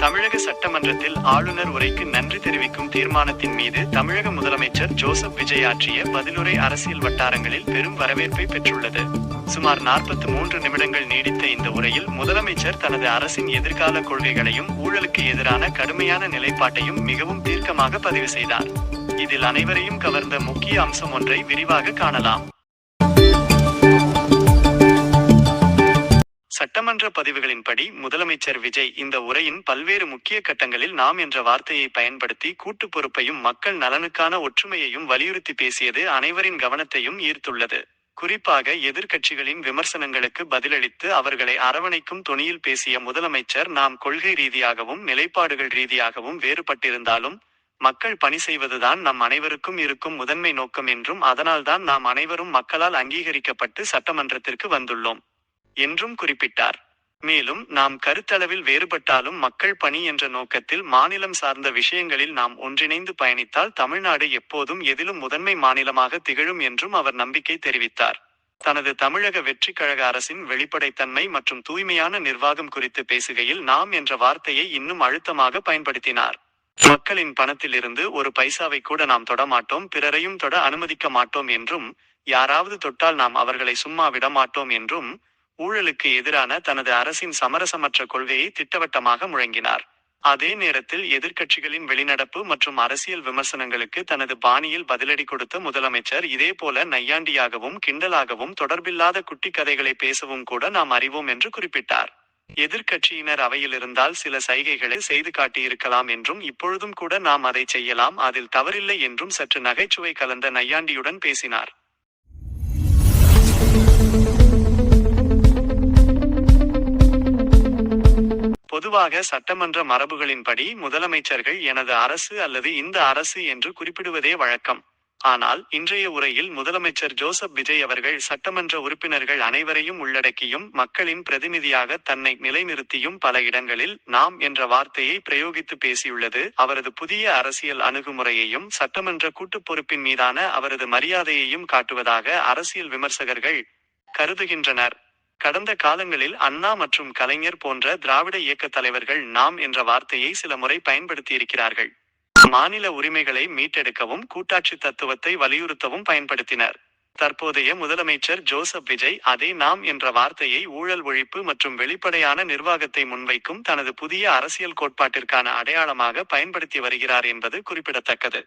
தமிழக சட்டமன்றத்தில் ஆளுநர் உரைக்கு நன்றி தெரிவிக்கும் தீர்மானத்தின் மீது தமிழக முதலமைச்சர் ஜோசப் விஜய் ஆற்றிய பதிலுரை அரசியல் வட்டாரங்களில் பெரும் வரவேற்பை பெற்றுள்ளது. சுமார் 43 நிமிடங்கள் நீடித்த இந்த உரையில் முதலமைச்சர் தனது அரசின் எதிர்கால கொள்கைகளையும் ஊழலுக்கு எதிரான கடுமையான நிலைப்பாட்டையும் மிகவும் தீர்க்கமாக பதிவு செய்தார். இதில் அனைவரையும் கவர்ந்த முக்கிய அம்சம் ஒன்றை விரிவாக காணலாம். சட்டமன்ற பதிவுகளின்படி முதலமைச்சர் விஜய் இந்த உரையின் பல்வேறு முக்கிய கட்டங்களில் நாம் என்ற வார்த்தையை பயன்படுத்தி கூட்டு பொறுப்பையும் மக்கள் நலனுக்கான ஒற்றுமையையும் வலியுறுத்தி பேசியது அனைவரின் கவனத்தையும் ஈர்த்துள்ளது. குறிப்பாக எதிர்க்கட்சிகளின் விமர்சனங்களுக்கு பதிலளித்து அவர்களை அரவணைக்கும் தொனியில் பேசிய முதலமைச்சர், நாம் கொள்கை ரீதியாகவும் நிலைப்பாடுகள் ரீதியாகவும் வேறுபட்டிருந்தாலும் மக்கள் பணி செய்வதுதான் நம் அனைவருக்கும் இருக்கும் முதன்மை நோக்கம் என்றும் அதனால்தான் நாம் அனைவரும் மக்களால் அங்கீகரிக்கப்பட்டு சட்டமன்றத்திற்கு வந்துள்ளோம் என்றும் குறிப்பிட்டார். மேலும், நாம் கருத்தளவில் வேறுபட்டாலும் மக்கள் பணி என்ற நோக்கத்தில் மாநிலம் சார்ந்த விஷயங்களில் நாம் ஒன்றிணைந்து பயணித்தால் தமிழ்நாடு எப்போதும் எதிலும் முதன்மை மாநிலமாக திகழும் என்றும் அவர் நம்பிக்கை தெரிவித்தார். தனது தமிழக வெற்றிக் கழக அரசின் வெளிப்படைத்தன்மை மற்றும் தூய்மையான நிர்வாகம் குறித்து பேசுகையில் நாம் என்ற வார்த்தையை இன்னும் அழுத்தமாக பயன்படுத்தினார். மக்களின் பணத்திலிருந்து ஒரு பைசாவை கூட நாம் தொடமாட்டோம், பிறரையும் தொட அனுமதிக்க மாட்டோம் என்றும், யாராவது தொட்டால் நாம் அவர்களை சும்மா விடமாட்டோம் என்றும் ஊழலுக்கு எதிரான தனது அரசின் சமரசமற்ற கொள்கையை திட்டவட்டமாக முழங்கினார். அதே நேரத்தில் எதிர்க்கட்சிகளின் வெளிநடப்பு மற்றும் அரசியல் விமர்சனங்களுக்கு தனது பாணியில் பதிலடி கொடுத்த முதலமைச்சர், இதேபோல நையாண்டியாகவும் கிண்டலாகவும் தொடர்பில்லாத குட்டி கதைகளை பேசவும் கூட நாம் அறிவோம் என்று குறிப்பிட்டார். எதிர்க்கட்சியினர் அவையில் இருந்தால் சில சைகைகளை செய்து காட்டியிருக்கலாம் என்றும் இப்பொழுதும் கூட நாம் அதை செய்யலாம், அதில் தவறில்லை என்றும் சற்று நகைச்சுவை கலந்த நையாண்டியுடன் பேசினார். பொதுவாக சட்டமன்ற மரபுகளின்படி முதலமைச்சர்கள் எனது அரசு அல்லது இந்த அரசு என்று குறிப்பிடுவதே வழக்கம். ஆனால் இன்றைய உரையில் முதலமைச்சர் ஜோசப் விஜய் அவர்கள் சட்டமன்ற உறுப்பினர்கள் அனைவரையும் உள்ளடக்கியும் மக்களின் பிரதிநிதியாக தன்னை நிலைநிறுத்தியும் பல இடங்களில் நாம் என்ற வார்த்தையை பிரயோகித்து பேசியுள்ளது அவரது புதிய அரசியல் அணுகுமுறையையும் சட்டமன்ற கூட்டுப் பொறுப்பின் மீதான அவரது மரியாதையையும் காட்டுவதாக அரசியல் விமர்சகர்கள் கருதுகின்றனர். கடந்த காலங்களில் அண்ணா மற்றும் கலைஞர் போன்ற திராவிட இயக்க தலைவர்கள் நாம் என்ற வார்த்தையை சில முறை பயன்படுத்தியிருக்கிறார்கள். மாநில உரிமைகளை மீட்டெடுக்கவும் கூட்டாட்சி தத்துவத்தை வலியுறுத்தவும் பயன்படுத்தினர். தற்போதைய முதலமைச்சர் ஜோசப் விஜய் அதே நாம் என்ற வார்த்தையை ஊழல் ஒழிப்பு மற்றும் வெளிப்படையான நிர்வாகத்தை முன்வைக்கும் தனது புதிய அரசியல் கோட்பாட்டிற்கான அடையாளமாக பயன்படுத்தி வருகிறார் என்பது குறிப்பிடத்தக்கது.